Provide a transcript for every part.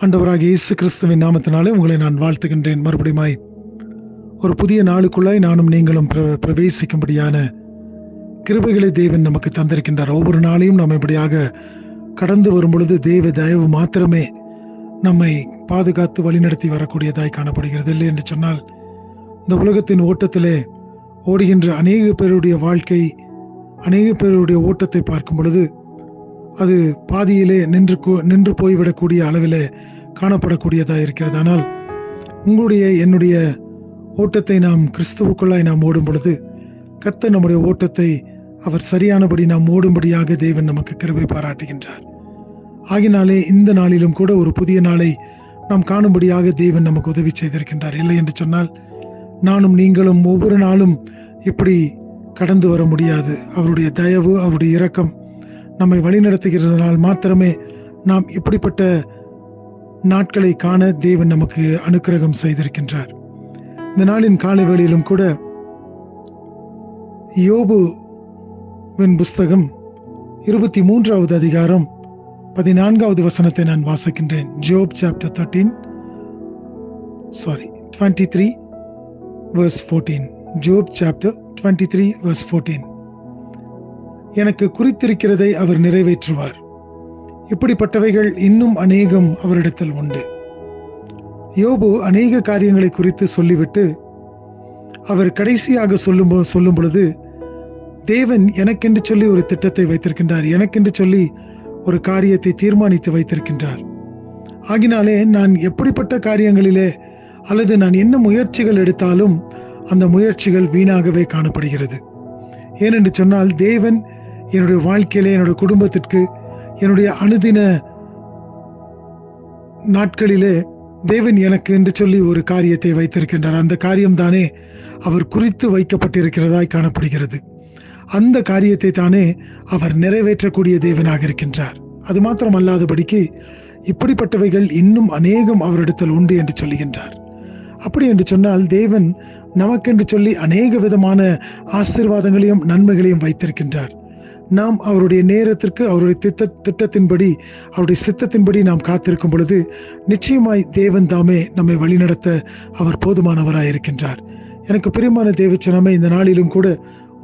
ஆண்டவராகிய இயேசு கிறிஸ்துவின் நாமத்தினாலே உங்களை நான் வாழ்த்துகின்றேன். மறுபடியுமாய் ஒரு புதிய நாளுக்குள்ளாய் நானும் நீங்களும் பிரவேசிக்கும்படியான கிருபைகளை தேவன் நமக்கு தந்திருக்கின்றார். ஒவ்வொரு நாளையும் நாம் இப்படியாக கடந்து வரும் பொழுது தேவ தயவு மாத்திரமே நம்மை பாதுகாத்து வழிநடத்தி வரக்கூடியதாய் காணப்படுகிறது. இல்லை என்று சொன்னால் இந்த உலகத்தின் ஓட்டத்திலே ஓடுகின்ற அநேக பேருடைய வாழ்க்கை, அநேக பேருடைய ஓட்டத்தை பார்க்கும் பொழுது அது பாதியிலே நின்று போய்விடக்கூடிய அளவிலே காணப்படக்கூடியதாக இருக்கிறது. ஆனால் உங்களுடைய என்னுடைய ஓட்டத்தை நாம் கிறிஸ்துவுக்குள்ளாய் நாம் ஓடும் பொழுது கர்த்தர் நம்முடைய ஓட்டத்தை அவர் சரியானபடி நாம் ஓடும்படியாக தேவன் நமக்கு கிருபை பாராட்டுகின்றார். ஆகினாலே இந்த நாளிலும் கூட ஒரு புதிய நாளை நாம் காணும்படியாக தேவன் நமக்கு உதவி செய்திருக்கின்றார். இல்லை என்று சொன்னால் நானும் நீங்களும் ஒவ்வொரு நாளும் இப்படி கடந்து வர முடியாது. அவருடைய தயவு, அவருடைய இரக்கம் நம்மை வழிநடத்துகிறதுனால் மாத்திரமே நாம் இப்படிப்பட்ட நாட்களை காண தேவன் நமக்கு அனுக்கிரகம் செய்திருக்கின்றார். இந்த நாளின் காலை வேளையிலும் கூட யோபுவின் புஸ்தகம் 23வது அதிகாரம் 14வது வசனத்தை நான் வாசிக்கின்றேன். Job chapter 23 verse 14. Job chapter 23 verse 14. எனக்கு குறித்திருக்கிறதை அவர் நிறைவேற்றுவார். இப்படிப்பட்டவைகள் இன்னும் அநேகம் அவரிடத்தில் உண்டு. யோபு அநேக காரியங்களை குறித்து சொல்லிவிட்டு அவர் கடைசியாக சொல்லும் பொழுது தேவன் எனக்கென்று சொல்லி ஒரு திட்டத்தை வைத்திருக்கின்றார், எனக்கென்று சொல்லி ஒரு காரியத்தை தீர்மானித்து வைத்திருக்கின்றார். ஆகினாலே நான் எப்படிப்பட்ட காரியங்களிலே அல்லது நான் என்ன முயற்சிகள் எடுத்தாலும் அந்த முயற்சிகள் வீணாகவே காணப்படுகிறது. ஏனென்று சொன்னால் தேவன் என்னுடைய வாழ்க்கையிலே, என்னுடைய குடும்பத்திற்கு, என்னுடைய அனுதின நாட்களிலே தேவன் எனக்கு என்று சொல்லி ஒரு காரியத்தை வைத்திருக்கின்றார். அந்த காரியம்தானே அவர் குறித்து வைக்கப்பட்டிருக்கிறதாய் காணப்படுகிறது. அந்த காரியத்தை தானே அவர் நிறைவேற்றக்கூடிய தேவனாக இருக்கின்றார். அது மாத்திரம் அல்லாதபடிக்கு இப்படிப்பட்டவைகள் இன்னும் அநேகம் அவரிடத்தில் உண்டு என்று சொல்லுகின்றார். அப்படி என்று சொன்னால் தேவன் நமக்கென்று சொல்லி அநேக விதமான ஆசீர்வாதங்களையும் நன்மைகளையும் வைத்திருக்கின்றார். நாம் அவருடைய நேரத்திற்கு, அவருடைய திட்டத்தின்படி, அவருடைய சித்தத்தின்படி நாம் காத்திருக்கும் பொழுது நிச்சயமாய் தேவன் தாமே நம்மை வழிநடத்த அவர் போதுமானவராய் இருக்கின்றார். எனக்கு பிரியமான தேவச்சனமே, இந்த நாளிலும் கூட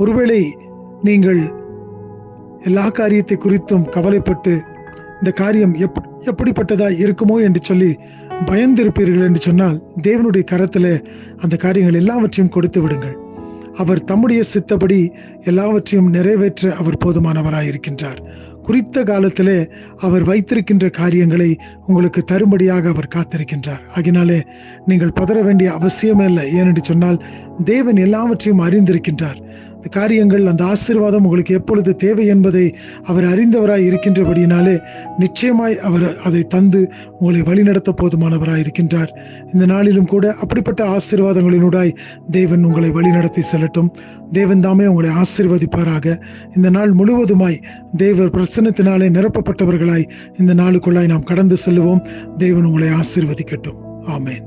ஒருவேளை நீங்கள் எல்லா காரியத்தை குறித்தும் கவலைப்பட்டு இந்த காரியம் எப்படிப்பட்டதா இருக்குமோ என்று சொல்லி பயந்திருப்பீர்கள் என்று சொன்னால் தேவனுடைய கரத்தில் அந்த காரியங்கள் எல்லாவற்றையும் கொடுத்து விடுங்கள். அவர் தம்முடைய சித்தப்படி எல்லாவற்றையும் நிறைவேற்ற அவர் போதுமானவராயிருக்கின்றார். குறித்த காலத்திலே அவர் வைத்திருக்கின்ற காரியங்களை உங்களுக்கு தரும்படியாக அவர் காத்திருக்கின்றார். ஆகினாலே நீங்கள் பதற வேண்டிய அவசியமே இல்லை. ஏனென்று சொன்னால் தேவன் எல்லாவற்றையும் அறிந்திருக்கின்றார். அந்த காரியங்கள், அந்த ஆசீர்வாதம் உங்களுக்கு எப்பொழுது தேவை என்பதை அவர் அறிந்தவராய் இருக்கின்றபடியினாலே நிச்சயமாய் அவர் அதை தந்து உங்களை வழிநடத்த போதுமானவராய் இருக்கின்றார். இந்த நாளிலும் கூட அப்படிப்பட்ட ஆசீர்வாதங்களினூடாய் தேவன் உங்களை வழிநடத்தி செல்லட்டும். தேவன் தாமே உங்களை ஆசீர்வதிப்பாராக. இந்த நாள் முழுவதுமாய் தேவ பிரசன்னத்தினாலே நிரப்பப்பட்டவர்களாய் இந்த நாளுக்குள்ளாய் நாம் கடந்து செல்லுவோம். தேவன் உங்களை ஆசீர்வதிக்கட்டும். ஆமேன்.